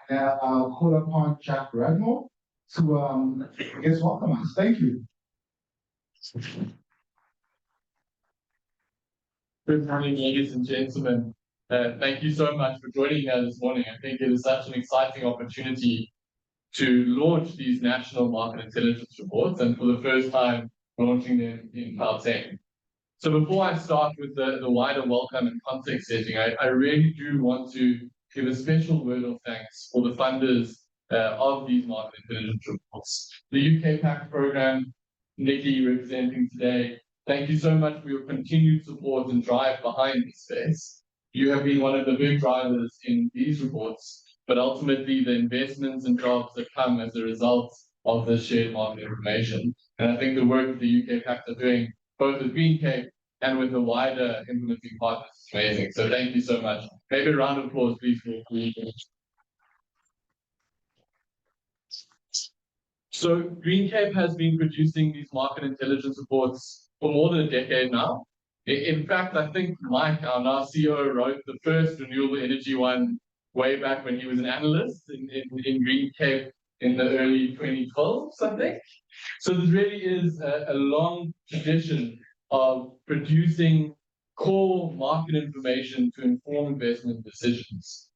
I'll call upon Jack Radmore to, I guess, welcome us. Thank you. Good morning, ladies and gentlemen. Thank you so much for joining us this morning. I think it is such an exciting opportunity to launch these national market intelligence reports, and for the first time launching them in Gauteng. So before I start with the wider welcome and context setting, I really do want to give a special word of thanks for the funders of these market intelligence reports. The UK PAC program, Nikki representing today, thank you so much for your continued support and drive behind this space. You have been one of the big drivers in these reports, but ultimately the investments and jobs that come as a result of this shared market information. And I think the work that the UK PAC are doing, both with Green Cape and with the wider implementing partners, is amazing. So thank you so much. Maybe a round of applause, please, for Green Cape. So Green Cape has been producing these market intelligence reports for more than a decade now. In fact, I think Mike, our now CEO, wrote the first renewable energy one way back when he was an analyst in Green Cape in the early 2012s, I think. So this really is a long tradition of producing core market information to inform investment decisions.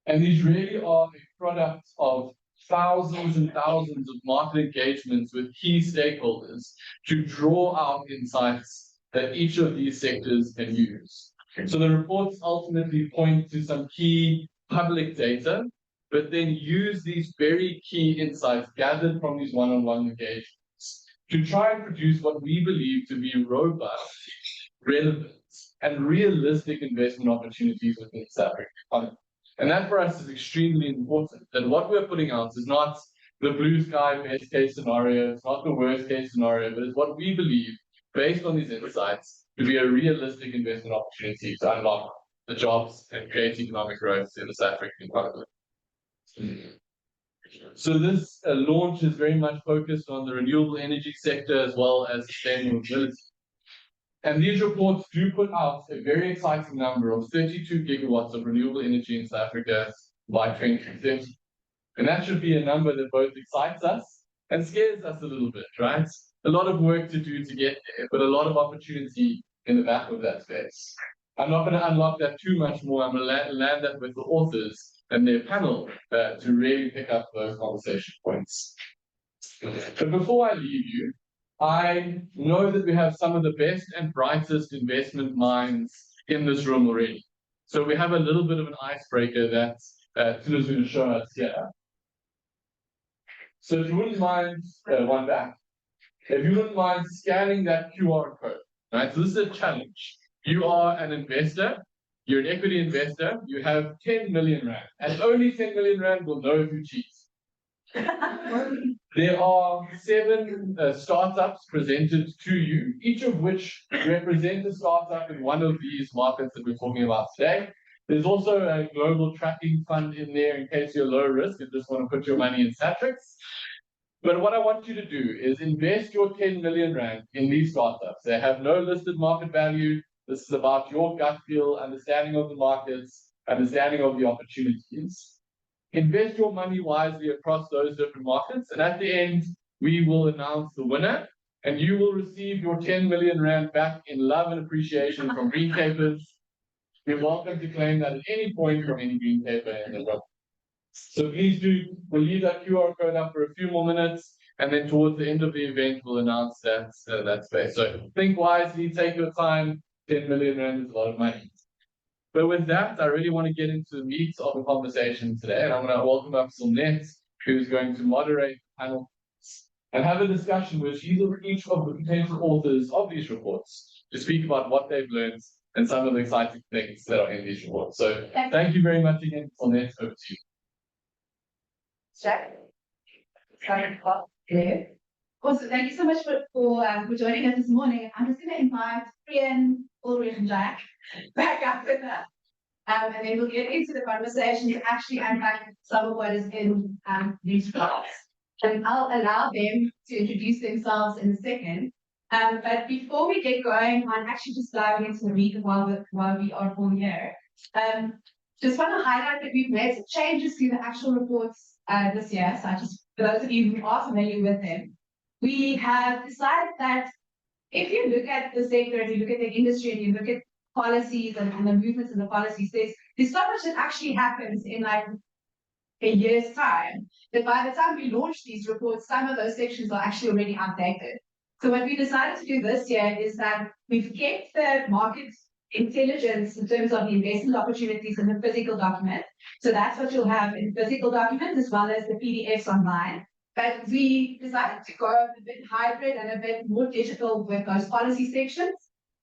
And these really are a product of thousands and thousands of market engagements with key stakeholders to draw out insights that each of these sectors can use. So the reports ultimately point to some key public data, but then use these very key insights gathered from these one-on-one engagements to try and produce what we believe to be robust, relevant, and realistic investment opportunities within the South African economy. And that for us is extremely important, that what we're putting out is not the blue sky best case scenario, it's not the worst case scenario, but it's what we believe, based on these insights, to be a realistic investment opportunity to unlock the jobs and create economic growth in the South African economy. So this launch is very much focused on the renewable energy sector as well as sustainable mobility. And these reports do put out a very exciting number of 32 gigawatts of renewable energy in South Africa by 2030. And that should be a number that both excites us and scares us a little bit, right? A lot of work to do to get there, but a lot of opportunity in the back of that space. I'm not going to unlock that too much more. I'm going to land that with the authors and their panel to really pick up those conversation points. But before I leave you, I know that we have some of the best and brightest investment minds in this room already. So we have a little bit of an icebreaker that Tulu's going to show us here. So if you wouldn't mind, one back, if you wouldn't mind scanning that QR code, right? So this is a challenge. You are an investor, you're an equity investor, you have 10 million rand, and only 10 million rand will know if you cheat. There are 7 startups presented to you, each of which represent a startup in one of these markets that we're talking about today. There's also a global tracking fund in there in case you're low risk and just want to put your money in Satrix. But what I want you to do is invest your 10 million rand in these startups. They have no listed market value. This is about your gut feel, understanding of the markets, understanding of the opportunities. Invest your money wisely across those different markets, and at the end, we will announce the winner, and you will receive your 10 million rand back in love and appreciation from Green Capers. You're welcome to claim that at any point from any Green Caper in the room. So please do, we'll leave that QR code up for a few more minutes, and then towards the end of the event, we'll announce that space. So think wisely, take your time. 10 million rand is a lot of money. But with that, I really want to get into the meat of the conversation today, and I'm going to welcome up Silnet, who's going to moderate the panel and have a discussion with each of the potential authors of these reports to speak about what they've learned and some of the exciting things that are in these reports. So thank you very much again, Silnet. Over to you. Jack. Also, thank you so much for joining us this morning. I'm just going to invite Ian, Ulrich, and Jack back up with us. And then we'll get into the conversation to actually unpack some of what is in these reports. And I'll allow them to introduce themselves in a second. But before we get going on actually just diving into the read while we are all here, just want to highlight that we've made some changes to the actual reports this year. So just for those of you who are familiar with them, we have decided that if you look at the sector, if you look at the industry, and you look at policies and the movements in the policies, there's so much that actually happens in like a year's time, that by the time we launch these reports, some of those sections are actually already outdated. So what we decided to do this year is that we've kept the market intelligence in terms of the investment opportunities in the physical document. So that's what you'll have in physical document as well as the PDFs online. But we decided to go a bit hybrid and a bit more digital with those policy sections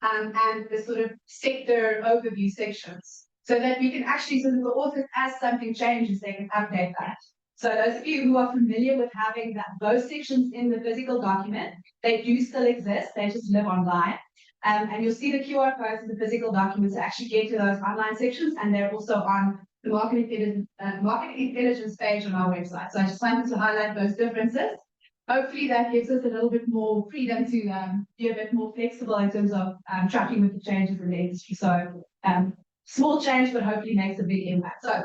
and the sort of sector overview sections, so that we can actually, so that the authors, as something changes, they can update that. So those of you who are familiar with having those sections in the physical document, they do still exist, they just live online. And you'll see the QR codes in the physical documents to actually get to those online sections, and they're also on the market intelligence page on our website. So I just wanted to highlight those differences. Hopefully that gives us a little bit more freedom to be a bit more flexible in terms of tracking with the changes in the industry. So small change, but hopefully makes a big impact. So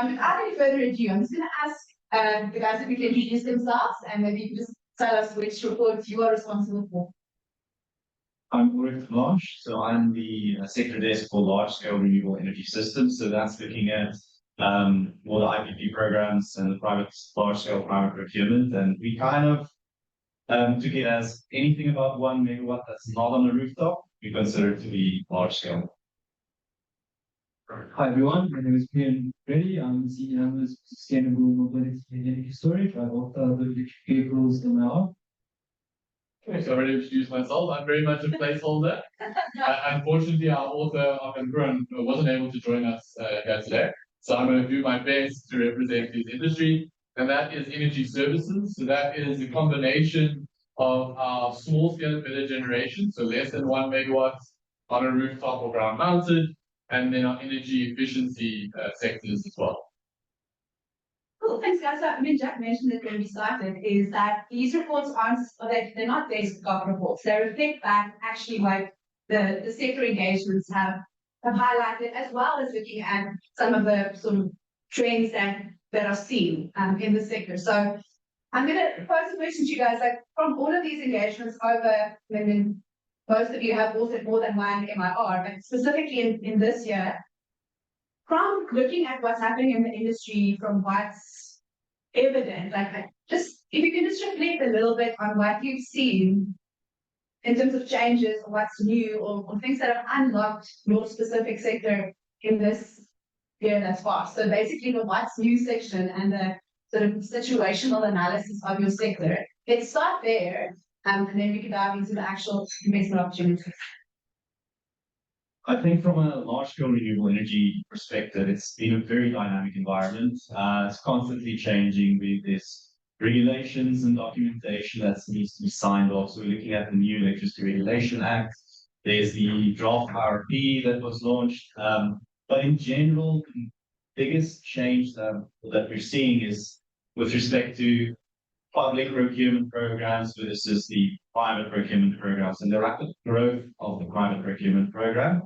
without any further ado, I'm just going to ask the guys if we can introduce themselves, and maybe you can just tell us which reports you are responsible for. I'm Ulrich Blanche, so I'm the sector desk for large-scale renewable energy systems. So that's looking at all the IPP programs and the large-scale private procurement. And we kind of took it as anything above 1 megawatt that's not on a rooftop, we consider it to be large-scale. Hi everyone, my name is Priyan Reddy. I'm the Senior Analyst for Sustainable Mobility and Energy Storage. I work the electric vehicles in my arm. Okay, so I already introduced myself. I'm very much a placeholder. Unfortunately, our author, Arvin wasn't able to join us here today. So I'm going to do my best to represent his industry, and that is energy services. So that is a combination of our small-scale emitter generation, so less than 1 megawatt on a rooftop or ground mounted, and then our energy efficiency sectors as well. Cool, thanks guys. So, I mean, Jack mentioned it when we started, is that these reports aren't, they're not desktop reports. They reflect back actually like the sector engagements have highlighted, as well as looking at some of the sort of trends that are seen in the sector. So I'm going to pose a question to you guys, like from all of these engagements over, I mean, most of you have authored more than one MIR, but specifically in this year, from looking at what's happening in the industry, from what's evident, like just if you can just reflect a little bit on what you've seen in terms of changes, or what's new, or things that have unlocked your specific sector in this year that's passed. So basically the what's new section and the sort of situational analysis of your sector. Let's start there, and then we can dive into the actual investment opportunities. I think from a large-scale renewable energy perspective, it's been a very dynamic environment. It's constantly changing with this regulations and documentation that needs to be signed off. So we're looking at the new Electricity Regulation Act. There's the draft RFP that was launched. But in general, the biggest change that we're seeing is with respect to public procurement programs versus the private procurement programs, and the rapid growth of the private procurement program.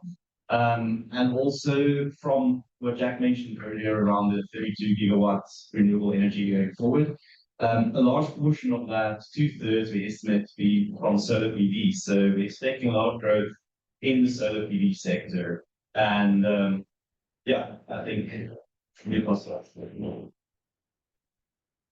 And also from what Jack mentioned earlier around the 32 gigawatts renewable energy going forward, a large portion of that, 2/3, we estimate to be from solar PV. So we're expecting a lot of growth in the solar PV sector. And yeah, I think we'll possible.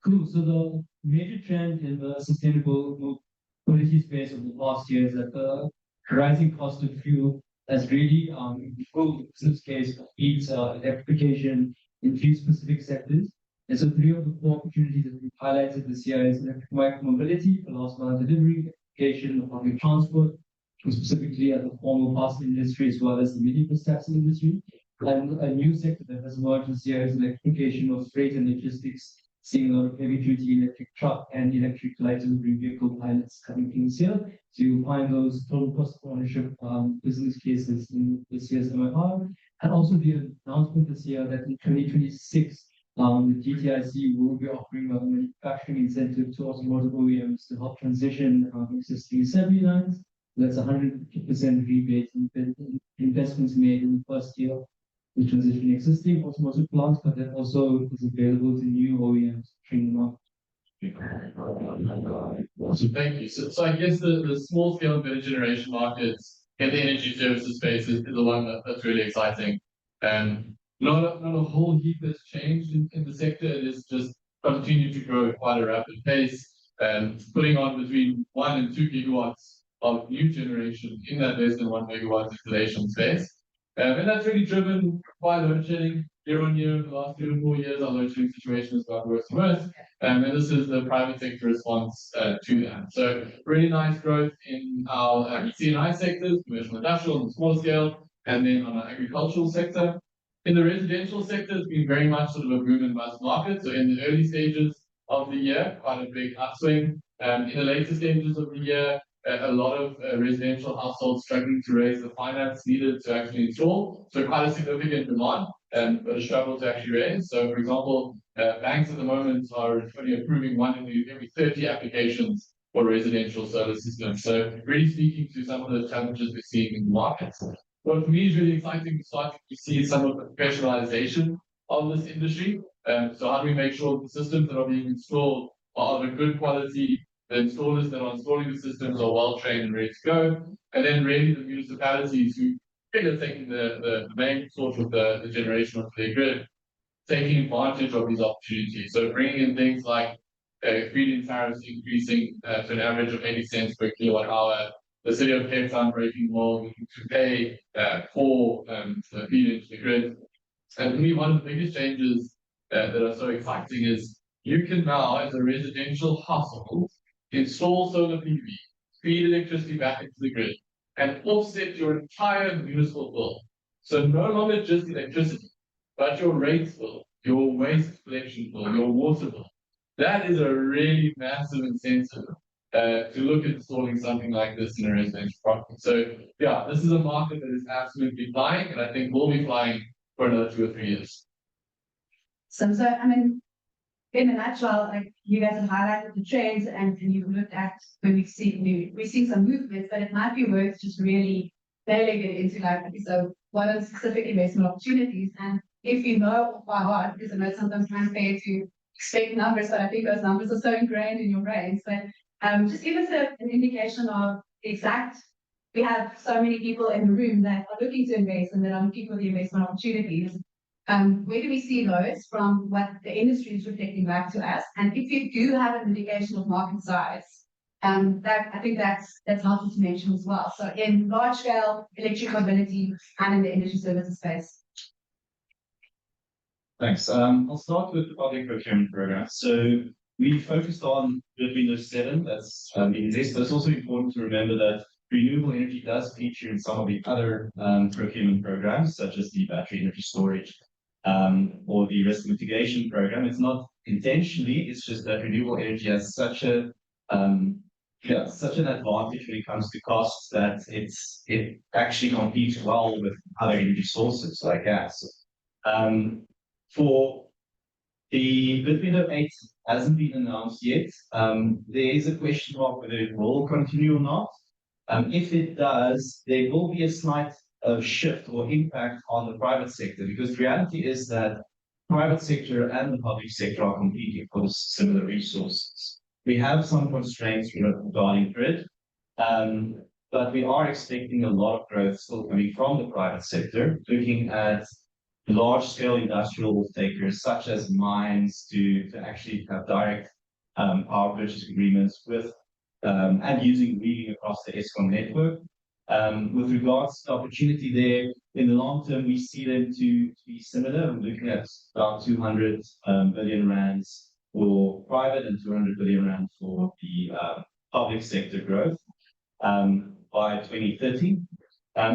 Cool. So the major trend in the sustainable mobility space over the past year is that the rising cost of fuel has really improved the business case for fleet electrification in few specific sectors. And so 3 of the 4 opportunities that we've highlighted this year is electric mobility for last mile delivery, electrification of public transport, specifically at the formal parcel industry as well as the medium taxi industry. And a new sector that has emerged this year is electrification of freight and logistics, seeing a lot of heavy duty electric truck and electric light delivery vehicle pilots coming in here. So you'll find those total cost of ownership business cases in this year's MIR. And also the announcement this year that in 2026, the GTIC will be offering a manufacturing incentive to automotive OEMs to help transition existing assembly lines. That's 150% rebate in investments made in the first year to transition existing automotive plants, but that also is available to new OEMs training on. So thank you. So I guess the small scale and better generation markets in the energy services space is the one that's really exciting. Not a whole heap that's changed in the sector. It is just continued to grow at quite a rapid pace, and putting on between 1 and 2 gigawatts of new generation in that less than 1 megawatt installation space. And that's really driven by load shedding year on year. The last 3 or 4 years, our load shedding situation has got worse and worse. And this is the private sector response to that. So really nice growth in our C&I sectors, commercial industrial and small scale, and then on our agricultural sector. In the residential sector, it's been very much sort of a boom and bust market. So in the early stages of the year, quite a big upswing. In the later stages of the year, a lot of residential households struggling to raise the finance needed to actually install. So quite a significant demand, but a struggle to actually raise. So for example, banks at the moment are only approving 1 in every 30 applications for residential solar systems. So really speaking to some of the challenges we're seeing in the market. What for me is really exciting to start to see some of the professionalization of this industry. So how do we make sure the systems that are being installed are of a good quality, the installers that are installing the systems are well trained and ready to go, and then really the municipalities who are taking the main source of the generation of their grid, taking advantage of these opportunities. So bringing in things like feed-in tariffs increasing to an average of 80 cents per kilowatt hour. The city of Cape Town breaking more to pay for the feed into the grid. And for me, one of the biggest changes that are so exciting is you can now, as a residential household, install solar PV, feed electricity back into the grid, and offset your entire municipal bill. So no longer just electricity, but your rates bill, your waste collection bill, your water bill. That is a really massive incentive to look at installing something like this in a residential property. So yeah, this is a market that is absolutely flying, and I think will be flying for another 2 or 3 years. So I mean, in a nutshell, like you guys have highlighted the trends and you've looked at when we're seeing some movements, but it might be worth just really nailing it into like, so what are the specific investment opportunities? And if you know by heart, because I know sometimes it's unfair to expect numbers, but I think those numbers are so ingrained in your brains. But just give us an indication of exact. We have so many people in the room that are looking to invest and that are looking for the investment opportunities. Where do we see those from what the industry is reflecting back to us? And if you do have an indication of market size, that I think that's helpful to mention as well. So in large scale electric mobility and in the energy services space. Thanks. I'll start with the public procurement program. So we focused on the Windows 7 that's been exists, but it's also important to remember that renewable energy does feature in some of the other procurement programs, such as the battery energy storage or the risk mitigation program. It's not intentionally, it's just that renewable energy has such a such an advantage when it comes to costs that it actually competes well with other energy sources like gas. For the bid window 8 hasn't been announced yet. There is a question of whether it will continue or not. If it does, there will be a slight shift or impact on the private sector, because the reality is that private sector and the public sector are competing for similar resources. We have some constraints regarding grid, but we are expecting a lot of growth still coming from the private sector, looking at large-scale industrial takers such as mines to actually have direct power purchase agreements with and using wheeling across the ESCOM network. With regards to opportunity there, in the long term, we see them to be similar. We're looking at about 200 billion rands for private and 200 billion rand for the public sector growth by 2030.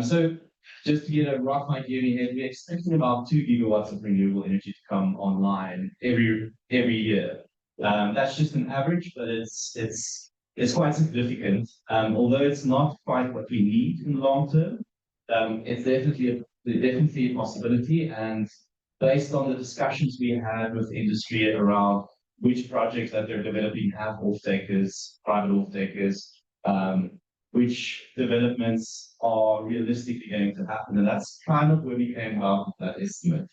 So just to get a rough idea in your head, we're expecting about 2 gigawatts of renewable energy to come online every year. That's just an average, but it's quite significant. Although it's not quite what we need in the long term, it's definitely a possibility. And based on the discussions we had with industry around which projects that they're developing have off-takers, private off-takers, which developments are realistically going to happen. And that's kind of where we came about with that estimate.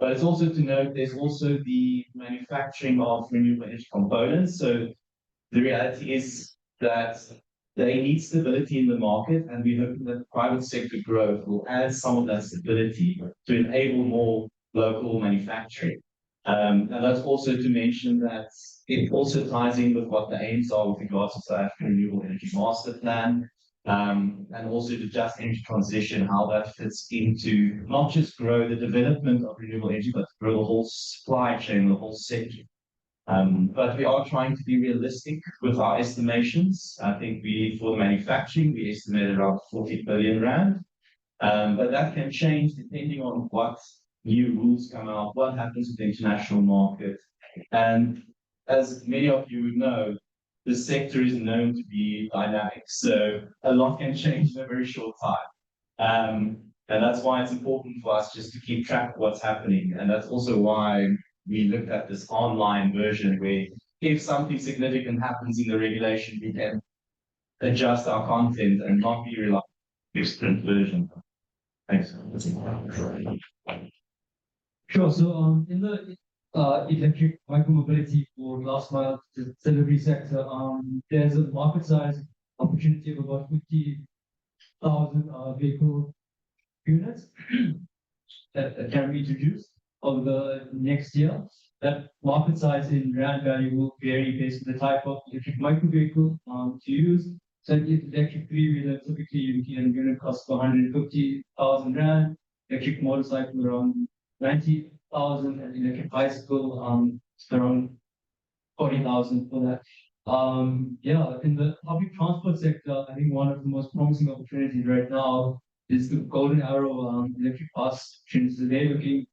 But it's also to note there's also the manufacturing of renewable energy components. So the reality is that they need stability in the market, and we hope that private sector growth will add some of that stability to enable more local manufacturing. And that's also to mention that it also ties in with what the aims are with regards to South African Renewable Energy Master Plan, and also the just energy transition, how that fits into not just grow the development of renewable energy, but grow the whole supply chain, the whole sector. But we are trying to be realistic with our estimations. I think for the manufacturing, we estimate around 40 billion rand. But that can change depending on what new rules come out, what happens with the international market. And as many of you would know, the sector is known to be dynamic. So a lot can change in a very short time. And that's why it's important for us just to keep track of what's happening. And that's also why we looked at this online version where if something significant happens in the regulation, we can adjust our content and not be reliant on this print version. Thanks. Sure. So in the electric micromobility for last mile delivery sector, there's a market size opportunity of about 50,000 vehicle units that can be introduced over the next year. That market size in rand value will vary based on the type of electric micro vehicle to use. So if electric three-wheeler, typically you're looking at a unit cost of 150,000 rand, electric motorcycle around 90,000, and electric bicycle around 40,000 for that. Yeah, in the public transport sector, I think one of the most promising opportunities right now is the Golden Arrow electric bus opportunity. So they're looking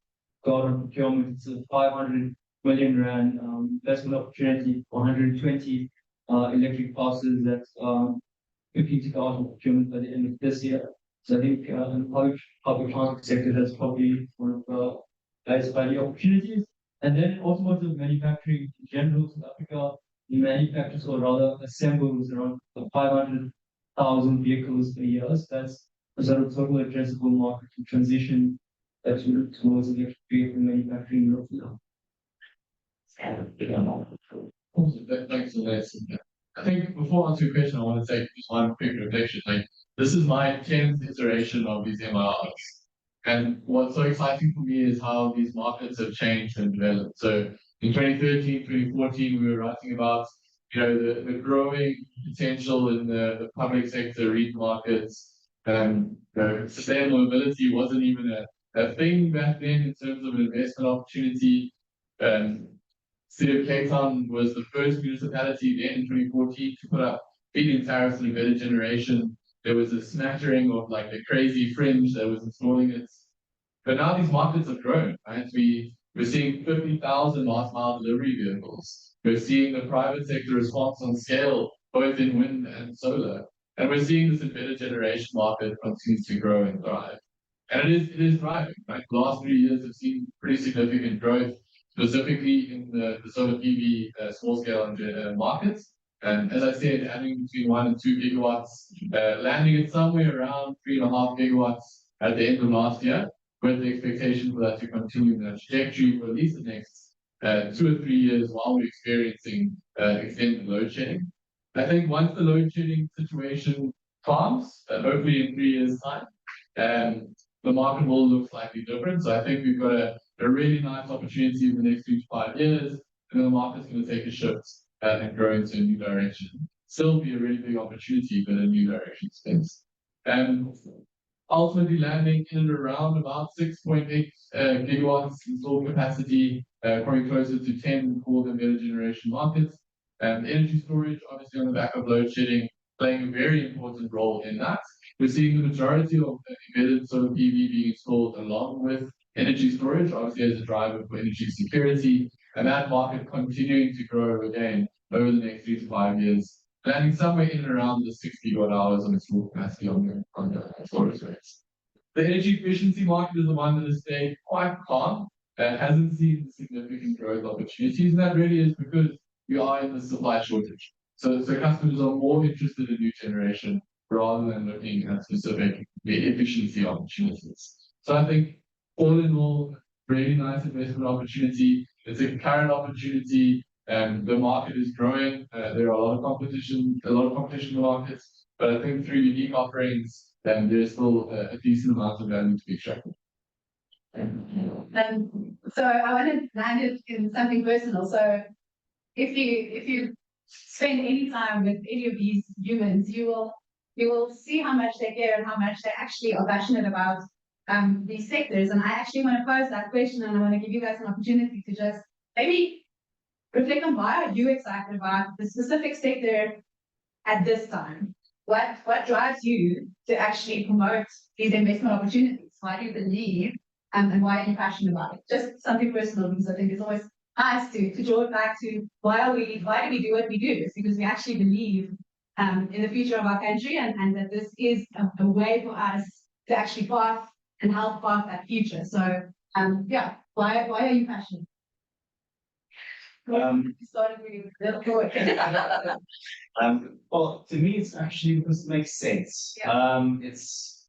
got on procurement. It's a 500 million rand investment opportunity for 120 electric buses that's looking to go out on procurement by the end of this year. So I think in the public transport sector, that's probably one of the highest value opportunities. And then automotive manufacturing in general, South Africa manufactures or rather assembles around 500,000 vehicles a year. So that's a sort of total addressable market to transition towards electric vehicle manufacturing in Europe. Thanks for that. I think before I answer your question, I want to take just one quick reflection. Like, this is my 10th iteration of these MRRs. And what's so exciting for me is how these markets have changed and developed. So in 2013, 2014, we were writing about, the growing potential in the public sector REIT markets. Sustainable mobility wasn't even a thing back then in terms of an investment opportunity. City of Cape Town was the first municipality then in 2014 to put up feed-in tariffs and embedded generation. There was a smattering of like the crazy fringe that was installing it. But now these markets have grown, right? We're seeing 50,000 last mile delivery vehicles. We're seeing the private sector response on scale, both in wind and solar. And we're seeing this embedded generation market continue to grow and thrive. And it is thriving, right? The last 3 years have seen pretty significant growth, specifically in the solar PV small scale markets. And as I said, adding between 1 and 2 gigawatts, landing at somewhere around 3.5 gigawatts at the end of last year, with the expectation for that to continue in that trajectory for at least the next 2 or 3 years while we're experiencing extended load shedding. I think once the load shedding situation calms, hopefully in 3 years' time, the market will look slightly different. So I think we've got a really nice opportunity in the next 3 to 5 years, and then the market's going to take a shift and grow into a new direction. Still be a really big opportunity, but a new direction space. Ultimately landing in and around about 6.8 gigawatts installed capacity, probably closer to 10 for the embedded generation markets. Energy storage, obviously on the back of load shedding, playing a very important role in that. We're seeing the majority of embedded solar PV being installed along with energy storage, obviously as a driver for energy security, and that market continuing to grow again over the next 3 to 5 years, landing somewhere in and around the 6 gigawatt hours on installed capacity on the storage rates. The energy efficiency market is the one that has stayed quite calm and hasn't seen significant growth opportunities, and that really is because we are in the supply shortage. So customers are more interested in new generation rather than looking at specific efficiency opportunities. So I think all in all, really nice investment opportunity. It's a current opportunity. The market is growing. There are a lot of competition in the markets, but I think through unique offerings, there's still a decent amount of value to be extracted. So I want to land it in something personal. So if you spend any time with any of these humans, you will see how much they care and how much they actually are passionate about these sectors. And I actually want to pose that question, and I want to give you guys an opportunity to just maybe reflect on why are you excited about the specific sector at this time? What drives you to actually promote these investment opportunities? Why do you believe and why are you passionate about it? Just something personal, because I think it's always nice to draw it back to why do we do what we do? It's because we actually believe in the future of our country and that this is a way for us to actually path and help path that future. So yeah, why are you passionate? Started with Well, to me, it's actually because it makes sense.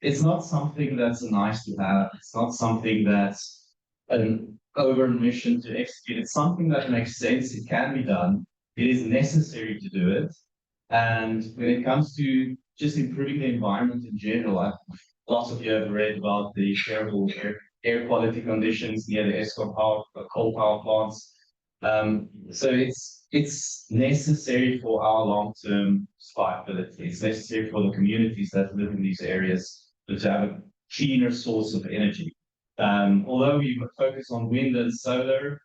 It's not something that's a nice to have. It's not something that's an over mission to execute. It's something that makes sense. It can be done. It is necessary to do it. And when it comes to just improving the environment in general, lots of you have read about the terrible air quality conditions near the Eskom coal power plants. So it's necessary for our long-term survivability. It's necessary for the communities that live in these areas to have a cleaner source of energy. Although we focus on wind and solar,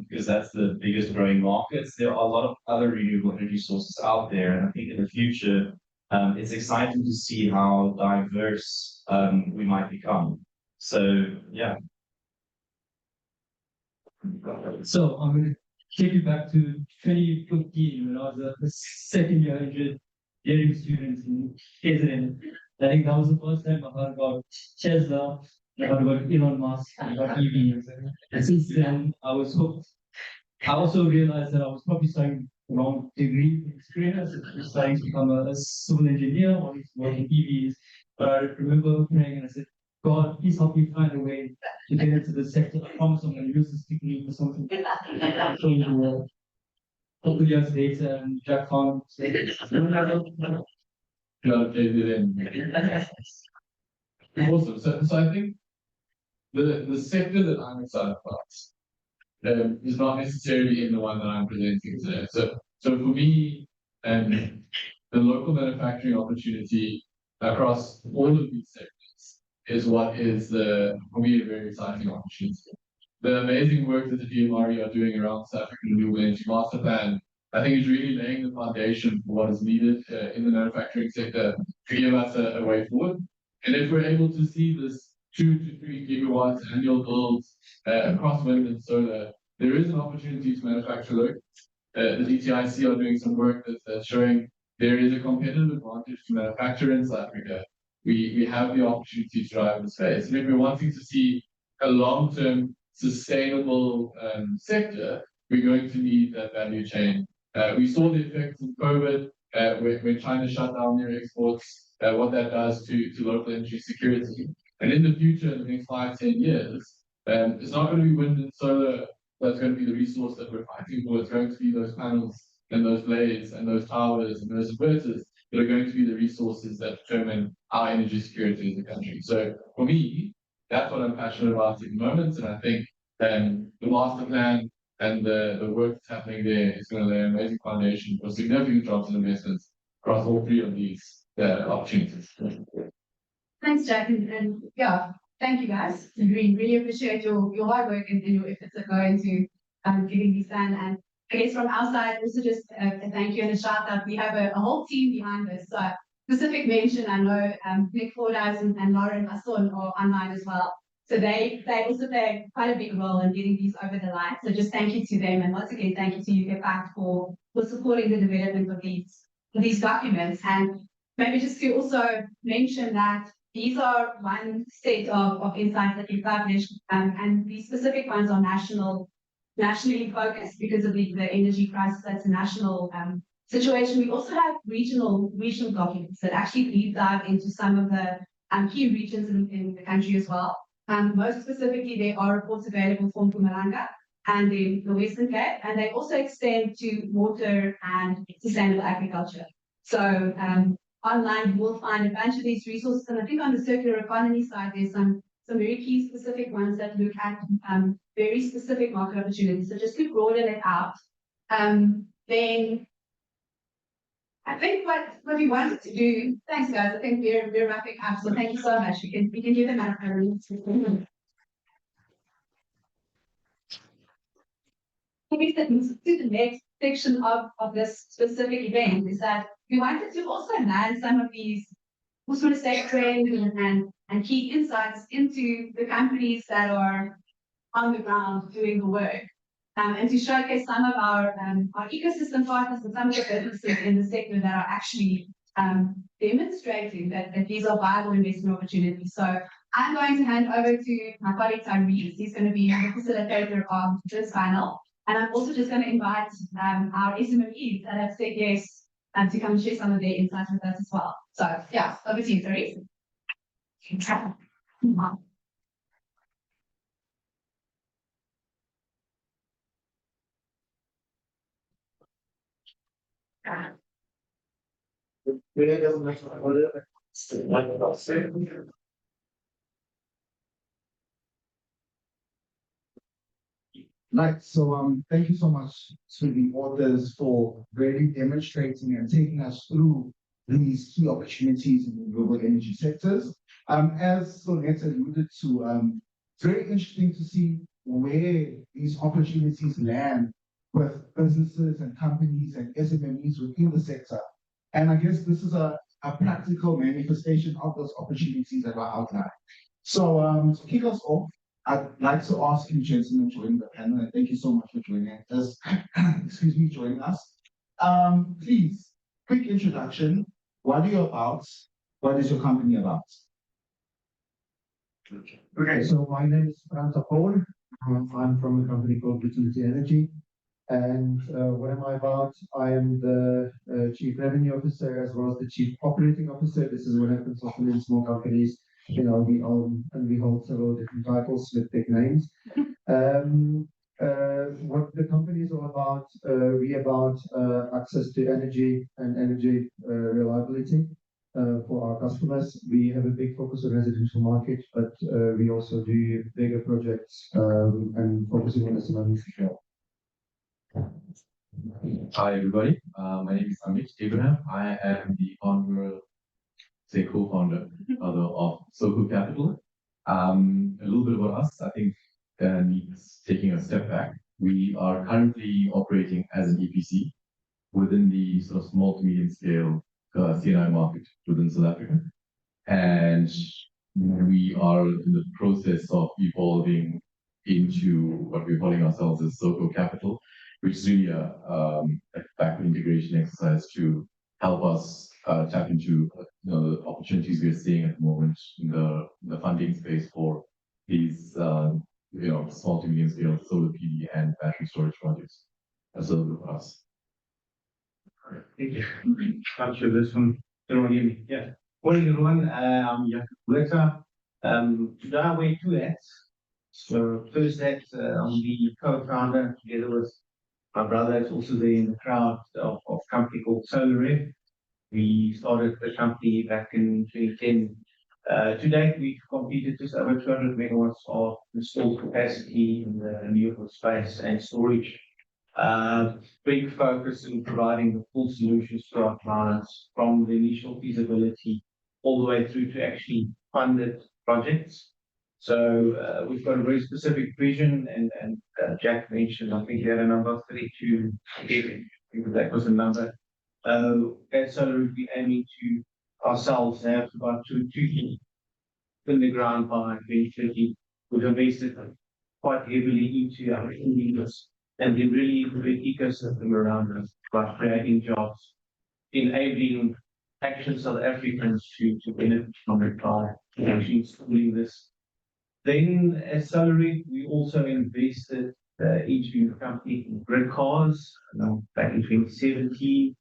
because that's the biggest growing markets, there are a lot of other renewable energy sources out there. And I think in the future, it's exciting to see how diverse we might become. So, yeah. So I'm going to take you back to 2015 when I was a second year engineering student in KZN. I think that was the first time I heard about Tesla, I heard about Elon Musk, about EVs. And since then, I was hooked. I also realized that I was probably starting the wrong degree in his career. I was starting to become a civil engineer or working EVs. But I remember praying and I said, God, please help me find a way to get into the sector. I promise I'm going to use this degree for something. Change the world. A couple years later, and Jack Khan said, Awesome. So I think the sector that I'm excited about is not necessarily in the one that I'm presenting today. So for me, the local manufacturing opportunity across all of these sectors is what is for me a very exciting opportunity. The amazing work that the DMRE are doing around the South African Renewable Energy Master Plan, I think is really laying the foundation for what is needed in the manufacturing sector to give us a way forward. And if we're able to see this 2 to 3 gigawatts annual builds across wind and solar, there is an opportunity to manufacture locally. The DTIC are doing some work that's showing there is a competitive advantage to manufacture in South Africa. We have the opportunity to drive the space. And if we're wanting to see a long-term sustainable sector, we're going to need that value chain. We saw the effects of COVID when China shut down their exports, what that does to local energy security. And in the future, in the next 5, 10 years, it's not going to be wind and solar that's going to be the resource that we're fighting for. It's going to be those panels and those blades and those towers and those inverters that are going to be the resources that determine our energy security as a country. So for me, that's what I'm passionate about at the moment. And I think the master plan and the work that's happening there is going to lay an amazing foundation for significant jobs and investments across all 3 of these opportunities. Thanks, Jack, and yeah, thank you guys. We really appreciate your hard work and your efforts that go into getting these done. And I guess from our side, also just a thank you and a shout out. We have a whole team behind this. So specific mention, I know Nick Fordyce and Lauren Asson are online as well. So they also play quite a big role in getting these over the line. So just thank you to them, and once again, thank you to UK Pact for supporting the development of these documents. And maybe just to also mention that these are one set of insights that we published, and these specific ones are nationally focused because of the energy crisis. That's a national situation, we also have regional documents that actually deep dive into some of the key regions in the country as well. Most specifically, there are reports available for Mpumalanga and the Western Cape, and they also extend to water and sustainable agriculture. So online, you will find a bunch of these resources, and I think on the circular economy side, there's some very key specific ones that look at very specific market opportunities. So just to broaden it out, then I think what we wanted to do, thanks guys, I think we're wrapping up, so thank you so much. We can give them out. Maybe to the next section of this specific event is that we wanted to also land some of these, we'll sort of say, trends and key insights into the companies that are on the ground doing the work. And to showcase some of our ecosystem partners and some of the businesses in the sector that are actually demonstrating that these are viable investment opportunities. So I'm going to hand over to my colleague Tyrese. He's going to be the facilitator of this panel. And I'm also just going to invite our SMEs that have said yes to come and share some of their insights with us as well. So yeah, over to you, Tyrese. Right, so thank you so much to the authors for really demonstrating and taking us through these key opportunities in the renewable energy sectors. As Sonette alluded to, it's very interesting to see where these opportunities land with businesses and companies and SMEs within the sector. And I guess this is a practical manifestation of those opportunities that are outlined. So to kick us off, I'd like to ask you, gentlemen, joining the panel, and thank you so much for joining us. Joining us. Please, quick introduction. What are you about? What is your company about? Okay, so my name is Frans Paul. I'm from a company called Utility Energy. And what am I about? I am the Chief Revenue Officer as well as the Chief Operating Officer. This is what happens often in small companies. You know, we own and we hold several different titles with big names. What the company is all about, we about access to energy and energy reliability for our customers. We have a big focus on residential market, but we also do bigger projects and focusing on SMEs as well. Hi everybody, my name is Amit Abraham. I am the co-founder of Soko Capital. A little bit about us, I think needs taking a step back. We are currently operating as an EPC within the sort of small to medium scale C&I market within South Africa. And we are in the process of evolving into what we're calling ourselves as Soko Capital, which is really a backward integration exercise to help us tap into the opportunities we are seeing at the moment in the funding space for these small to medium scale solar PV and battery storage projects. That's a little bit for us. Thank you. I'm sure this one, everyone hear me? Yeah. Morning everyone, I'm Jacob Blitzer. Today I wear two hats. So first hat, I'm the co-founder together with my brother. It's also there in the crowd of a company called SolarRev. We started the company back in 2010. To date, we've completed just over 200 megawatts of installed capacity in the renewable space and storage. Big focus in providing the full solutions to our clients from the initial feasibility all the way through to actually funded projects. So we've got a very specific vision, and Jack mentioned, I think he had a number 32. I think that was the number. At Solar, we'll be aiming to ourselves have about 2 feet in the ground by 2030. We've invested quite heavily into our engineers and then really the ecosystem around us by creating jobs, enabling actual South Africans to benefit from it by actually installing this. Then at SolarRev, we also invested into a company called Grid Cars back in 2017.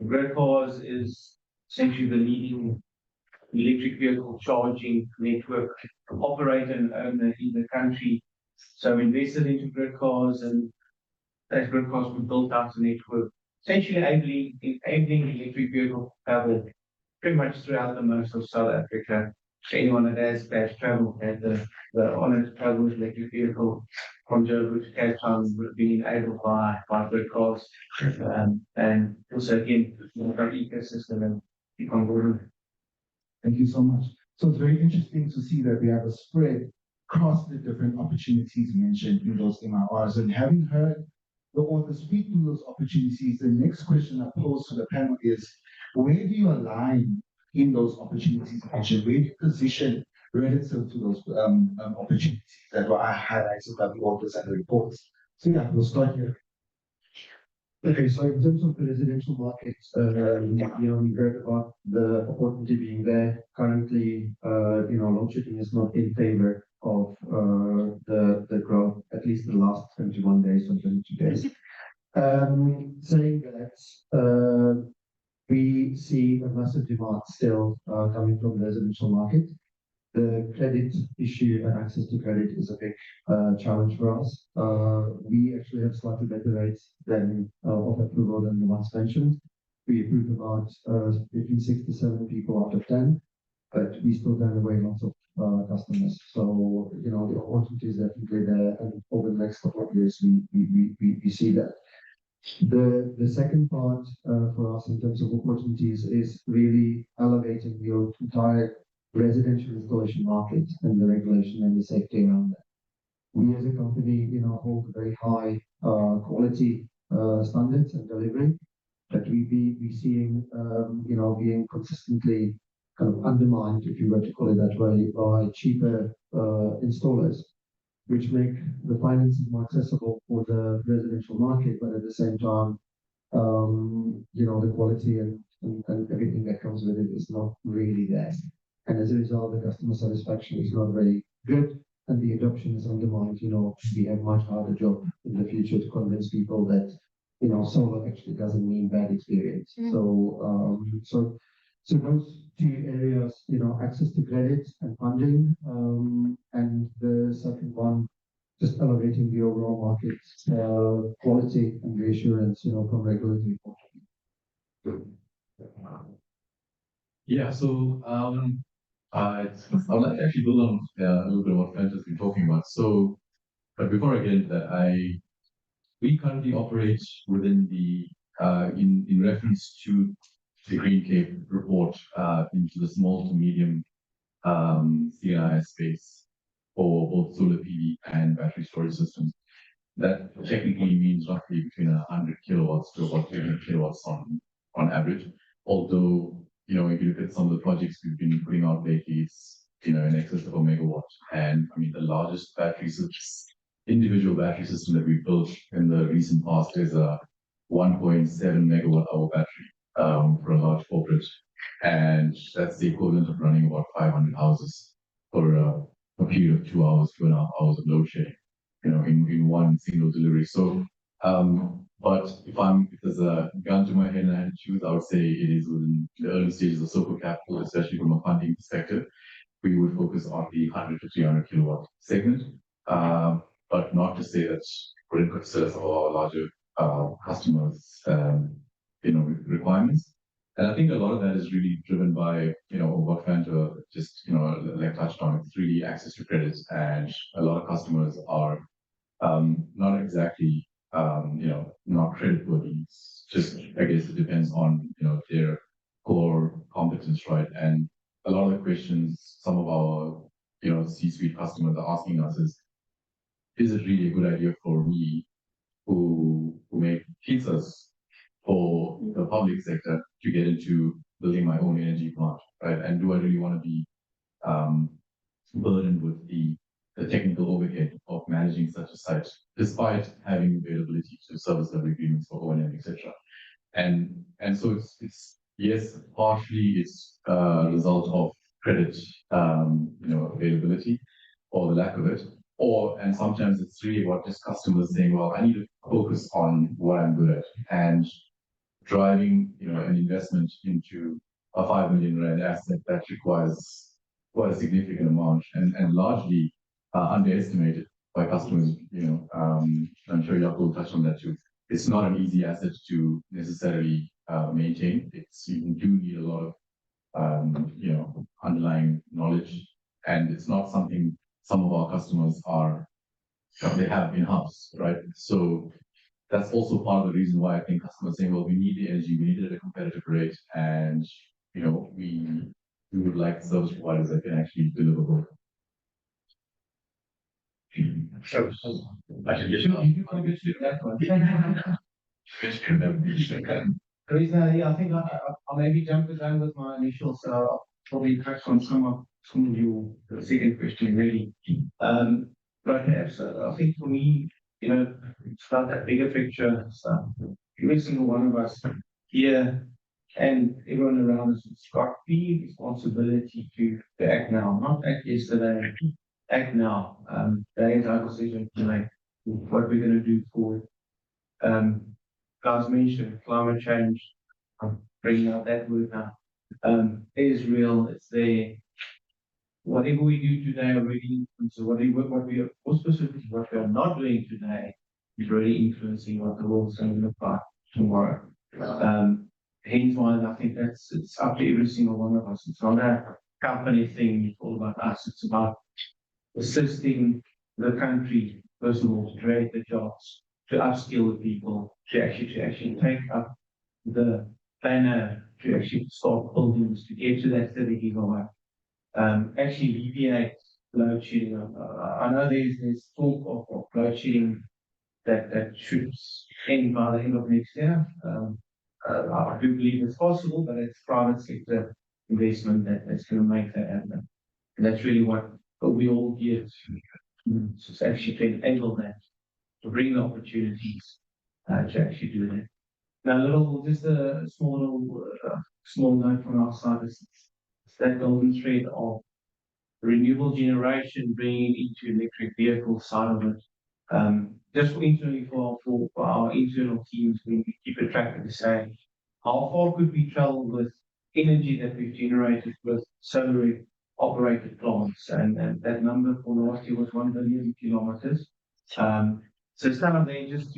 Grid Cars is essentially the leading electric vehicle charging network operator and owner in the country. So we invested into Grid Cars, and as Grid Cars, we built out a network, essentially enabling electric vehicle travel pretty much throughout the most of South Africa. So anyone that has traveled had the honor to travel with electric vehicle from Joburg to Cape Town would have been enabled by Grid Cars. And also again, our ecosystem and keep on board. Thank you so much. So it's very interesting to see that we have a spread across the different opportunities mentioned in those MRRs. And having heard the authors speak to those opportunities, the next question I pose to the panel is, where do you align in those opportunities mentioned? Where do you position relative to those opportunities that were highlighted by the authors and the reports? So yeah, we'll start here. Okay, so in terms of the residential market, we heard about the opportunity being there. Currently, load shedding is not in favor of the growth, at least the last 21 days or 22 days. Saying that, we see a massive demand still coming from the residential market. The credit issue and access to credit is a big challenge for us. We actually have slightly better rates than of approval than the ones mentioned. We approved about between 6 to 7 people out of 10, but we still turn away lots of customers. So the opportunity is definitely there, and over the next couple of years, we see that. The second part for us in terms of opportunities is really elevating the entire residential installation market and the regulation and the safety around that. We as a company, hold very high quality standards and delivery, but we be seeing, being consistently kind of undermined, if you were to call it that way, by cheaper installers, which make the finances more accessible for the residential market, but at the same time, the quality and everything that comes with it is not really there. And as a result, the customer satisfaction is not very good, and the adoption is undermined. We have much harder job in the future to convince people that, solar actually doesn't mean bad experience. So those two areas, access to credit and funding, and the second one, just elevating the overall market quality and reassurance, from regulatory point of view. Yeah, so I would like to actually build on a little bit of what Fent has been talking about. So, but before I get into that, we currently operate within the in reference to the Green Cape report into the small to medium C&I space for both solar PV and battery storage systems. That technically means roughly between 100 kilowatts to about 200 kilowatts on average. Although, if you look at some of the projects we've been putting out lately, it's, in excess of a megawatt. And I mean, the largest individual battery system that we built in the recent past is a 1.7 megawatt hour battery for a large corporate. And that's the equivalent of running about 500 houses for a period of 2 hours, 2.5 hours of load shedding, in one single delivery. So, but if there's a gun to my head and I had to choose, I would say it is within the early stages of Soko Capital, especially from a funding perspective. We would focus on the 100 to 300 kilowatt segment, but not to say that we wouldn't consider some of our larger customers, requirements. And I think a lot of that is really driven by, what Fanta just, touched on. It's really access to credit, and a lot of customers are not exactly, not credit worthy. It's just, I guess it depends on, their core competence, right? And a lot of the questions some of our, C-suite customers are asking us is it really a good idea for me who make pizzas for the public sector to get into building my own energy plant, right? And do I really want to be burdened with the technical overhead of managing such a site, despite having availability to service level agreements for O&M, etc. And so it's yes, partially it's a result of credit, availability or the lack of it, and sometimes it's really about just customers saying, well, I need to focus on what I'm good at. And driving, an investment into a 5 million rand asset that requires quite a significant amount and largely underestimated by customers. I'm sure Jaco will touch on that too. It's not an easy asset to necessarily maintain. You do need a lot of underlying knowledge, and it's not something some of our customers they have in-house, right? So that's also part of the reason why I think customers saying, well, we need the energy, we need it at a competitive rate, and we would like service providers that can actually deliver both. So, I should just. You contribute that one. Teresa, yeah, I think I'll maybe jump the gun with my initial, so I'll probably touch on some of your second question really. But perhaps I think for me, it's about that bigger picture stuff. Every single one of us here and everyone around us has got the responsibility to act now, not act yesterday, act now. That is our decision to make what we're going to do forward. Guys mentioned climate change, bringing out that word now. It is real, it's there. Whatever we do today already influences what we are, more specifically, what we are not doing today is really influencing what the world's going to look like tomorrow. Hence why I think it's up to every single one of us. It's not a company thing, it's all about us. It's about assisting the country, first of all, to create the jobs, to upskill the people, to actually take up the banner, to actually start buildings, to get to that 30 gigawatt, actually alleviate load shedding. I know there's talk of load shedding that should end by the end of next year. I do believe it's possible, but it's private sector investment that's going to make that happen. And that's really what we all get to actually to enable that, to bring the opportunities to actually do that. Now, just a small note from our side is that golden thread of renewable generation bringing into electric vehicle side of it. Just internally for our internal teams, we keep a track to say how far could we travel with energy that we've generated with solar operated plants, and that number for last year was 1 billion kilometers. So it's kind of there just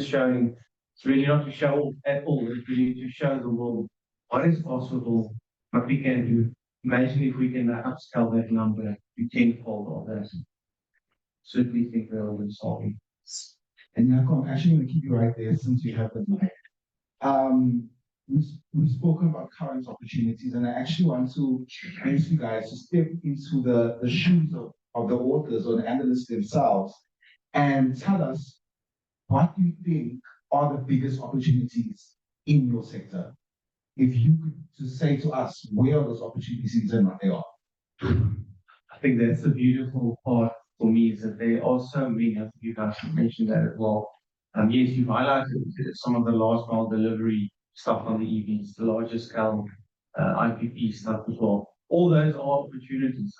showing. It's really not to show off at all. It's really to show the world what is possible, what we can do. Imagine if we can upscale that number to tenfold of that. Certainly think we're already solving. And Jaco, I'm actually going to keep you right there since you have the mic. We've spoken about current opportunities, and I actually want to ask you guys to step into the shoes of the authors or the analysts themselves and tell us what you think are the biggest opportunities in your sector. If you could just say to us where are those opportunities and what they are. I think that's the beautiful part for me is that there are so many. I think you guys mentioned that as well. Yes, you've highlighted some of the last mile delivery stuff on the EVs, the larger scale IPP stuff as well. All those are opportunities.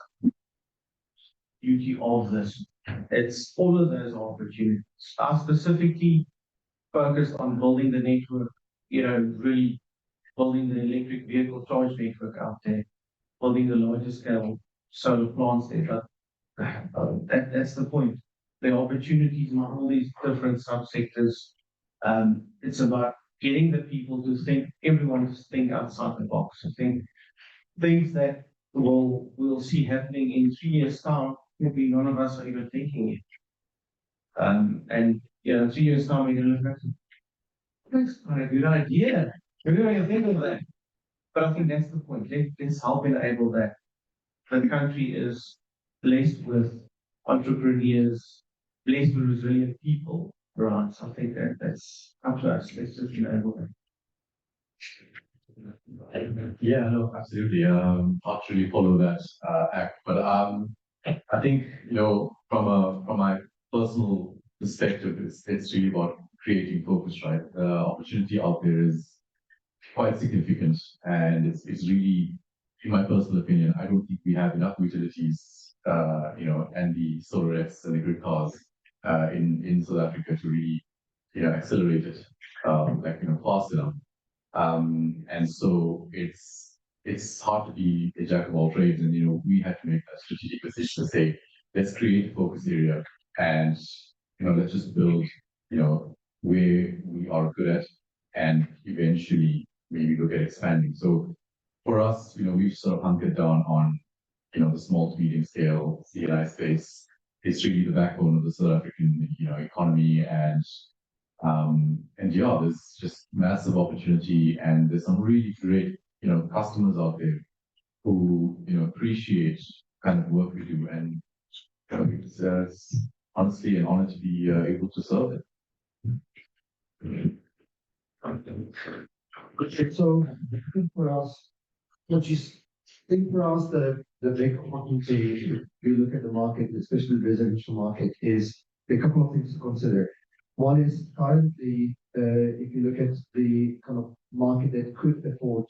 Beauty of this, it's all of those are opportunities. I specifically focused on building the network, really building the electric vehicle charge network out there, building the larger scale solar plants there. That's the point. The opportunities in all these different subsectors. It's about getting the people to think, everyone to think outside the box. I think things that we'll see happening in 3 years' time, maybe none of us are even thinking it. And 3 years' time, we're going to look at it. That's not a good idea. We're going to think of that. But I think that's the point. Let's help enable that. The country is blessed with entrepreneurs, blessed with resilient people around. So I think that's up to us. Let's just enable that. Yeah, no, absolutely. Not really follow that act, but I think from my personal perspective, it's really about creating focus, right? The opportunity out there is quite significant, and it's really, in my personal opinion, I don't think we have enough utilities, and the solar X and the grid cars in South Africa to really, accelerate it, fast enough. And so it's hard to be a jack of all trades. And, we had to make a strategic decision to say, let's create a focus area and, let's just build, where we are good at and eventually maybe look at expanding. So for us, we've sort of hunkered down on, the small to medium scale CNI space. It's really the backbone of the South African, economy and yeah, there's just massive opportunity and there's some really great, customers out there who, appreciate kind of work we do and it's honestly an honor to be able to serve it. Okay, so I think for us, what you think for us, the big opportunity, if you look at the market, especially the residential market, is a couple of things to consider. One is currently, if you look at the kind of market that could afford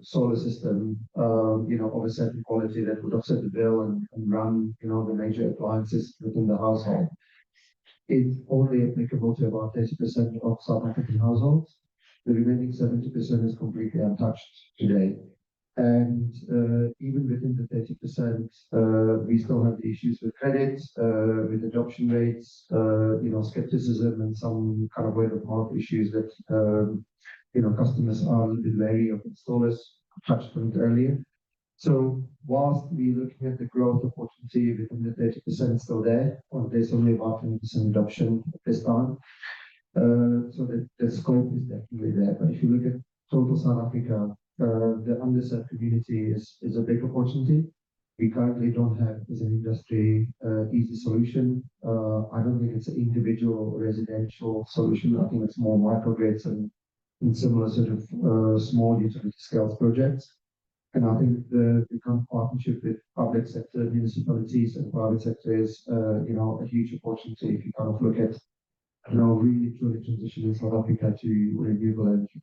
solar system, of a certain quality that would offset the bill and run, the major appliances within the household, it's only applicable to about 30% of South African households. The remaining 70% is completely untouched today. And even within the 30%, we still have the issues with credit, with adoption rates, skepticism and some kind of word of mouth issues that, customers are a little bit wary of installers, touched on it earlier. So whilst we're looking at the growth opportunity within the 30% still there, there's only about 20% adoption at this time. So the scope is definitely there. But if you look at total South Africa, the underserved community is a big opportunity. We currently don't have, as an industry, easy solution. I don't think it's an individual residential solution. I think it's more microgrids and similar sort of small utility scale projects. And I think the kind of partnership with public sector, municipalities and private sector is, a huge opportunity if you kind of look at, really truly transitioning South Africa to renewable energy.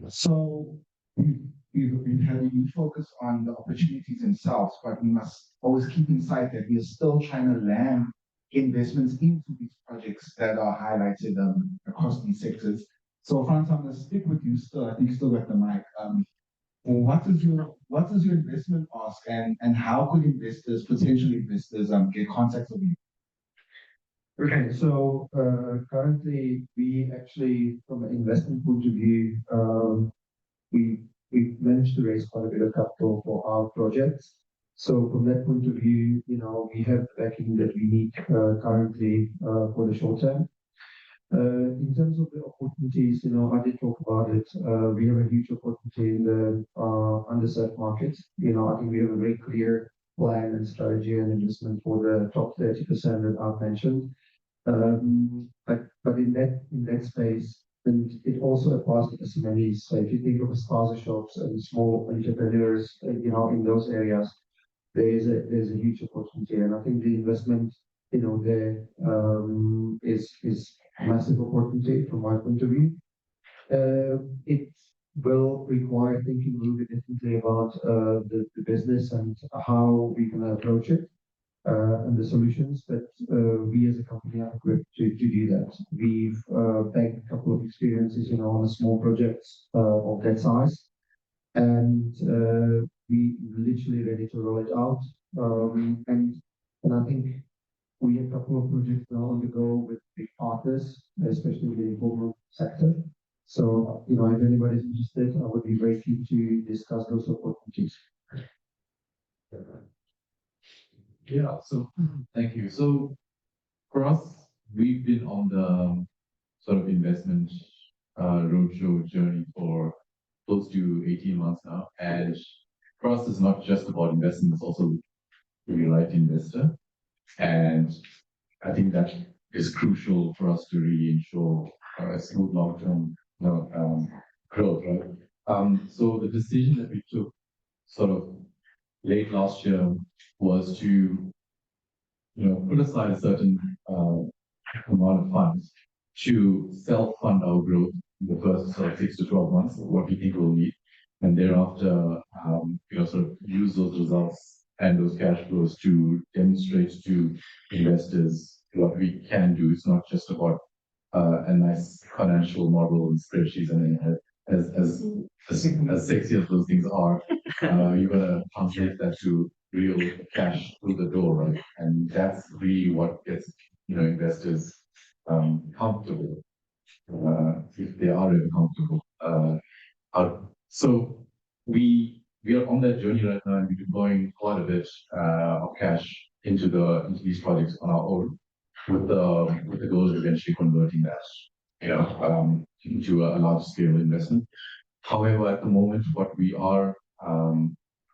So you've been having you focus on the opportunities themselves, but we must always keep in sight that we are still trying to land investments into these projects that are highlighted across these sectors. So Frans, I'm going to stick with you still. I think you still got the mic. What is your investment ask and how could potential investors, get contact with you? Okay, so currently we actually, from an investment point of view, we managed to raise quite a bit of capital for our projects. So from that point of view, we have the backing that we need currently for the short term. In terms of the opportunities, I did talk about it. We have a huge opportunity in the underserved market. I think we have a very clear plan and strategy and investment for the top 30% that I've mentioned. But in that space, and it also applies to SMEs. So if you think of spaza shops and small entrepreneurs, in those areas, there's a huge opportunity, and I think the investment, there is massive opportunity from my point of view. It will require thinking a little bit differently about the business and how we can approach it. And the solutions, but we as a company are equipped to do that. We've bagged a couple of experiences, on small projects of that size, and we literally ready to roll it out. And I think we have a couple of projects now on the go with big partners, especially in the informal sector. So, if anybody's interested, I would be very keen to discuss those opportunities. Yeah, so thank you. So for us, we've been on the sort of investment roadshow journey for close to 18 months now. And for us, it's not just about investment, it's also to be the right investor. And I think that is crucial for us to really ensure a smooth long-term growth, right? So the decision that we took sort of late last year was to, put aside a certain amount of funds to self-fund our growth in the first sort of 6 to 12 months of what we think we'll need, and thereafter, sort of use those results and those cash flows to demonstrate to investors what we can do. It's not just about a nice financial model and spreadsheets, and then as sexy as those things are, you gotta translate that to real cash through the door, right? And that's really what gets, investors comfortable, if they are ever comfortable. So we are on that journey right now, and we're deploying quite a bit of cash into these projects on our own, with the goal of eventually converting that, into a large scale investment. However, at the moment, what we are,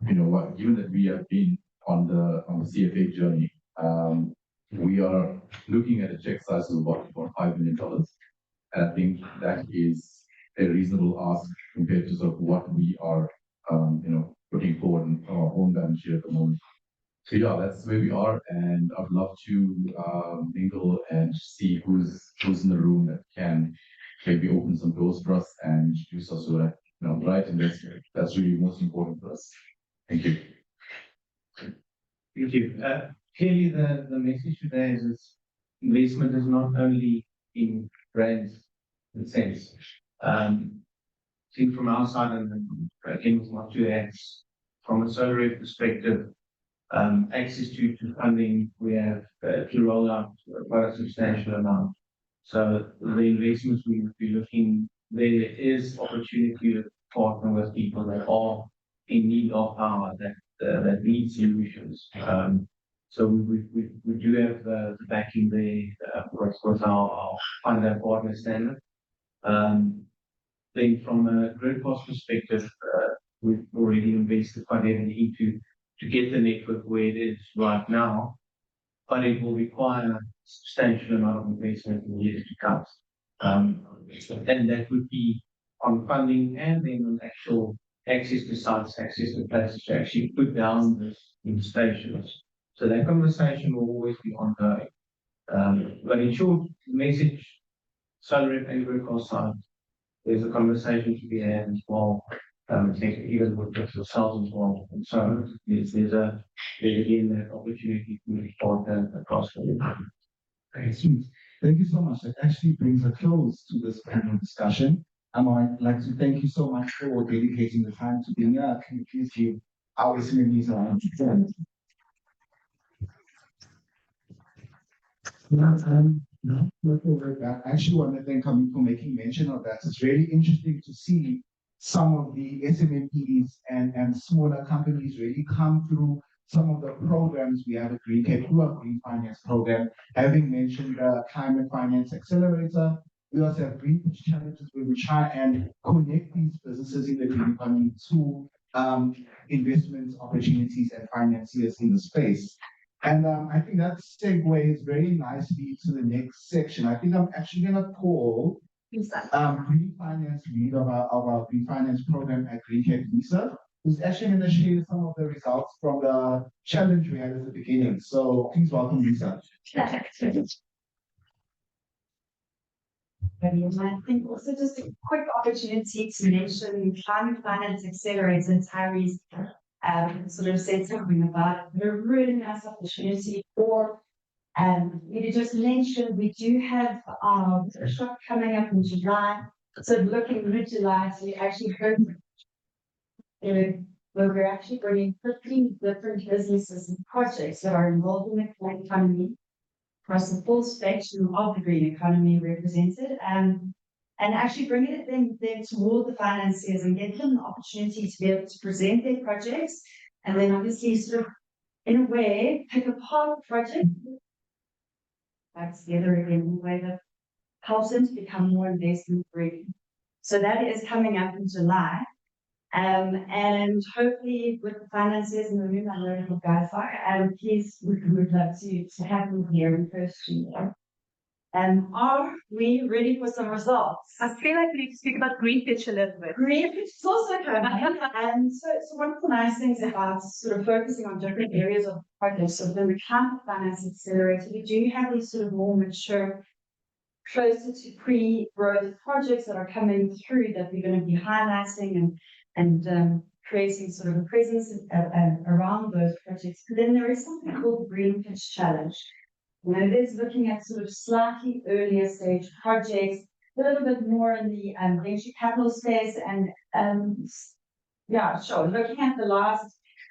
given that we have been on the CFA journey, we are looking at a check size of about $5 million. And I think that is a reasonable ask compared to sort of what we are, putting forward on our own balance sheet at the moment. So yeah, that's where we are, and I'd love to mingle and see who's in the room that can maybe open some doors for us and introduce us to that, right investor. That's really most important for us. Thank you. Thank you. Clearly, the message today is investment is not only in brands, in a sense. I think from our side, and again, what to add, from a SolarWeb perspective, access to funding, we have to roll out quite a substantial amount. So the investments we would be looking, there is opportunity to partner with people that are in need of power, that need solutions. So we do have the backing there, with our funder partner standard. Then from a grid cost perspective, we've already invested quite heavily to get the network where it is right now, but it will require a substantial amount of investment in years to come. And that would be on funding and then on actual access to sites, access to places to actually put down the stations. So that conversation will always be ongoing. But in short, the message, SolarWeb and grid cost side, there's a conversation to be had as well. Even with yourselves as well. And so there's again that opportunity to move forward across the region. Excellent. Thank you so much. That actually brings a close to this panel discussion. I'd like to thank you so much for dedicating the time to being here. Can you please give our SMEs around? I actually want to thank Kami for making mention of that. It's really interesting to see some of the SMEs and smaller companies really come through some of the programs we have at Green Cape through our Green Finance program. Having mentioned the Climate Finance Accelerator, we also have Green Push Challenges where we try and connect these businesses in the green economy to investment opportunities and financiers in the space. And I think that segues very nicely to the next section. I think I'm actually going to call Green Finance lead of our Green Finance program at Green Cape, Lisa, who's actually going to share some of the results from the challenge we had at the beginning. So please welcome Lisa. I think also just a quick opportunity to mention Climate Finance Accelerator and Tyree's sort of said something about it, but a really nice opportunity for you just mentioned we do have our workshop coming up in July. So looking mid-July, so we actually heard where we're actually bringing 15 different businesses and projects that are involved in the green economy across the full spectrum of the green economy represented, and actually bringing it then toward the financiers and get them the opportunity to be able to present their projects, and then obviously sort of in a way pick apart the project back together again in a way that helps them to become more investment ready. So that is coming up in July. And hopefully with the financiers in the room, I know you guys are, please, we would love to have them here in person. Are we ready for some results? I feel like we need to speak about Green Pitch a little bit. Green Pitch is also coming. And so one of the nice things about sort of focusing on different areas of projects, so when we Climate Finance Accelerator, we do have these sort of more mature, closer to pre-growth projects that are coming through that we're going to be highlighting and creating sort of a presence around those projects. But then there is something called the Green Pitch Challenge, This looking at sort of slightly earlier stage projects, a little bit more in the venture capital space, and yeah, sure. Looking at the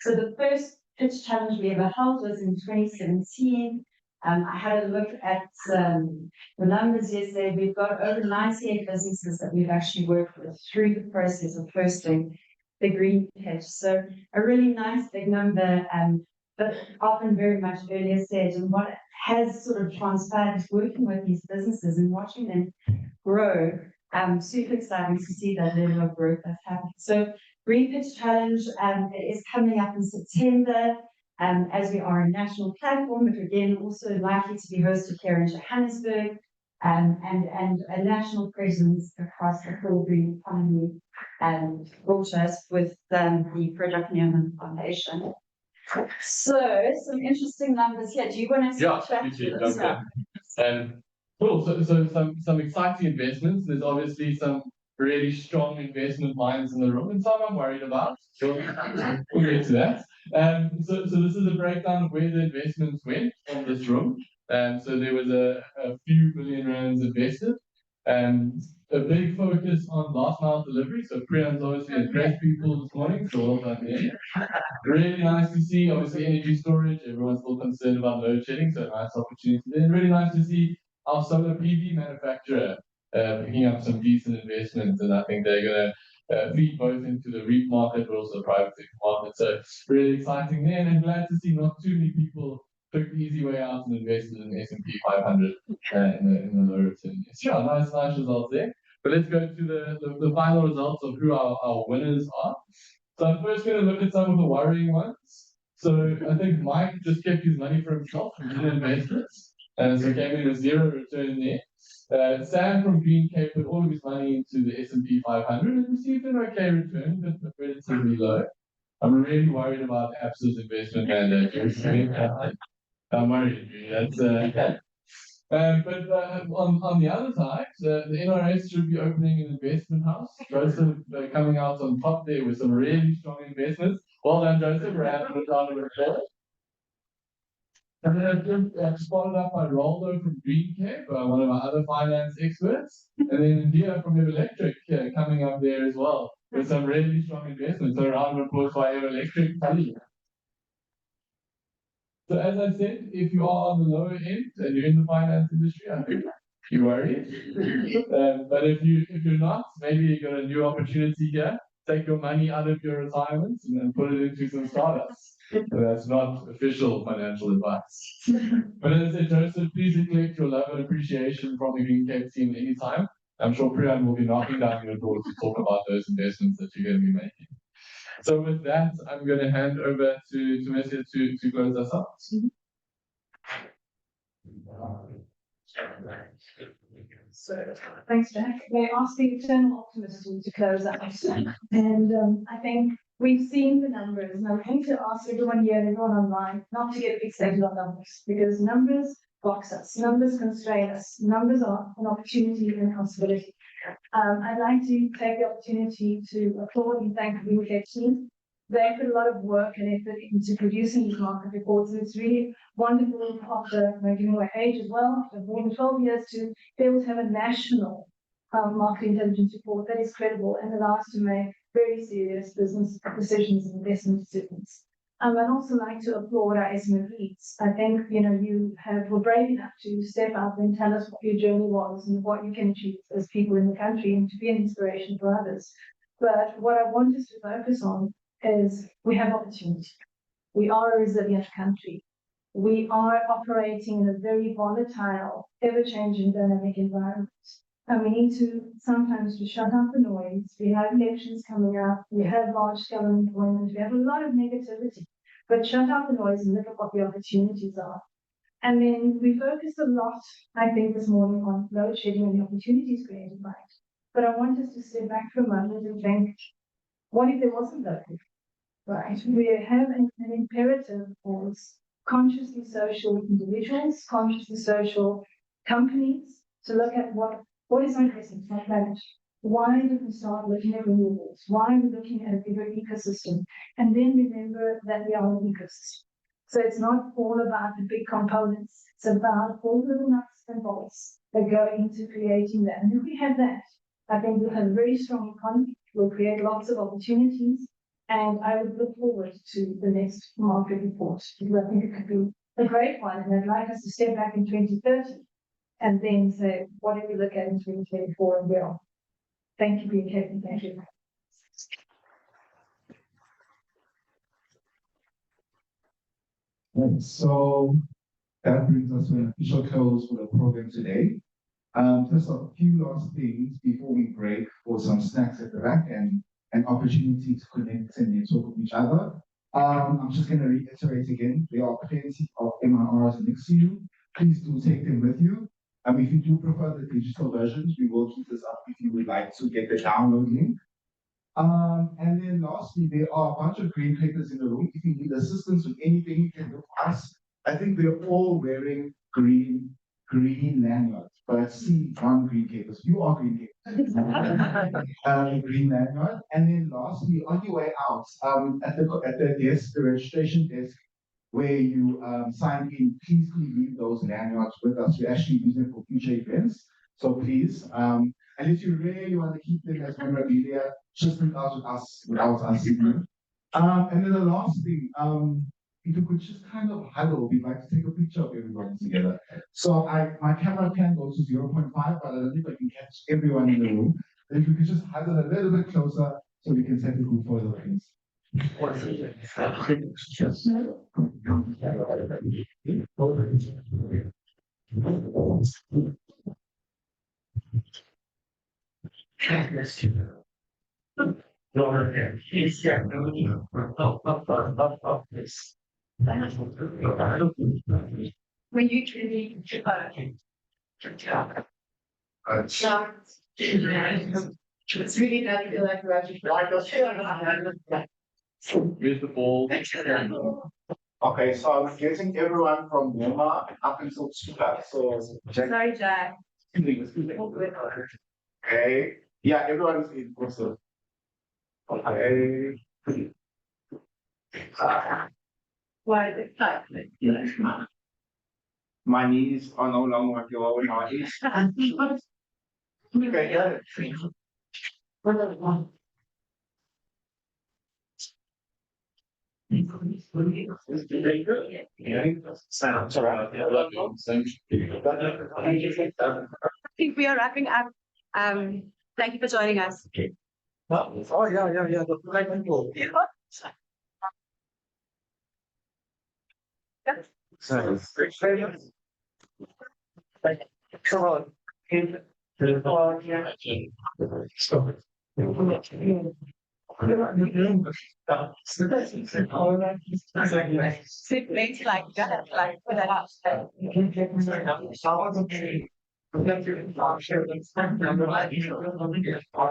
the first pitch challenge we ever held was in 2017. I had a look at the numbers yesterday. We've got over 98 businesses that we've actually worked with through the process of hosting the green pitch. So a really nice big number, but often very much earlier stage. And what has sort of transpired is working with these businesses and watching them grow. Super exciting to see that level of growth that's happening. So Green Pitch Challenge it is coming up in September. As we are a national platform, but again, also likely to be hosted here in Johannesburg, and a national presence across the whole green economy, and also with the Project Newman Foundation. So, some interesting numbers here. Do you want to chat through this? Cool. So some exciting investments. There's obviously some really strong investment minds in the room, and some I'm worried about. So we'll get to that. So this is a breakdown of where the investments went from this room. So there was a few billion rands invested. A big focus on last mile delivery. So Priyan's obviously addressed people this morning, so well done there. Really nice to see, obviously energy storage. Everyone's still concerned about load shedding, so nice opportunity there. Really nice to see our solar PV manufacturer picking up some decent investments, and I think they're going to feed both into the REIT market, but also the private sector market. So really exciting there, and I'm glad to see not too many people took the easy way out and invested in the S&P 500 in the low return. Yeah, nice results there. But let's go to the final results of who our winners are. So I'm first going to look at some of the worrying ones. So I think Mike just kept his money for himself and did investments, and so came in with zero return there. Sam from Green Cape put all of his money into the S&P 500 and received an okay return, but relatively low. I'm really worried about Absa's investment mandate. I'm worried. That's but on the other side, the NRS should be opening an investment house. Joseph coming out on top there with some really strong investments. Well done, Joseph. We're having a round of applause. And then just followed up by Roldo from Green Cape, one of our other finance experts. And then Dia from Ev Electric coming up there as well with some really strong investments. So a round of applause for Ev Electric. So as I said, if you are on the lower end and you're in the finance industry, I think you're worried. But if you're not, maybe you got a new opportunity here. Take your money out of your retirement and then put it into some startups. So that's not official financial advice. But as I said, Joseph, please collect your love and appreciation from the Green Cape team anytime. I'm sure Priyan will be knocking down your door to talk about those investments that you're going to be making. So with that, I'm going to hand over to Messia to close us out. So, thanks, Jack. They asked the eternal optimism to close out. And I think we've seen the numbers, and I'm going to ask everyone here and everyone online not to get fixated on numbers, because numbers box us, numbers constrain us, numbers are an opportunity and a possibility. I'd like to take the opportunity to applaud and thank the Green Cape team. They put a lot of work and effort into producing these market reports, and it's really wonderful after giving away age as well, after more than 12 years, to be able to have a national market intelligence report that is credible and allows us to make very serious business decisions and investment decisions. I'd also like to applaud our SMEs. I think, you were brave enough to step up and tell us what your journey was and what you can achieve as people in the country and to be an inspiration for others. But what I want us to focus on is we have opportunity. We are a resilient country. We are operating in a very volatile, ever-changing, dynamic environment. And we need to sometimes to shut out the noise. We have elections coming up. We have large-scale unemployment. We have a lot of negativity. But shut out the noise and look at what the opportunities are. And then we focused a lot, I think, this morning on load shedding and the opportunities created by it. But I want us to step back for a moment and think, what if there wasn't load? Right? We have an imperative as consciously social individuals, consciously social companies, to look at what is our essence, our planet. Why did we start looking at renewables? Why are we looking at a bigger ecosystem? And then remember that we are an ecosystem. So it's not all about the big components. It's about all the little nuts and bolts that go into creating that. And if we have that, I think we'll have a very strong economy. We'll create lots of opportunities. And I would look forward to the next market report, because I think it could be a great one. And I'd like us to step back in 2030 and then say, what do we look at in 2024 and beyond? Thank you, BK. Thank you. Right, so that brings us to an official close for the program today. Just a few last things before we break for some snacks at the back and an opportunity to connect and talk with each other. I'm just going to reiterate again, there are plenty of MRRs next to you. Please do take them with you. If you do prefer the digital versions, we will keep this up if you would like to get the download link. And then lastly, there are a bunch of green papers in the room. If you need assistance with anything, you can look for us. I think we're all wearing green lanyards, but I see one green papers. You are green papers. Green lanyard. And then lastly, on your way out, at the desk, the registration desk, where you sign in, please leave those lanyards with us. We actually use them for future events. So please, unless you really want to keep them as memorabilia, just reach out with us without us seeing them. And then the last thing, if you could just kind of huddle, we'd like to take a picture of everyone together. So my camera can go to 0.5, but I don't think I can catch everyone in the room. If you could just huddle a little bit closer so we can take a group photo, please. When you truly it's really not feel like we're actually. Where's the ball? Okay, so I was getting everyone from Myanmar up until Suka. So Sorry, Jack. okay. Yeah, everyone's in also. Okay. Why is it like? My knees are no longer your knees. Okay, yeah. I think we are wrapping up. Thank you for joining us. Oh, yeah. Come on. Sit like that, like put that up.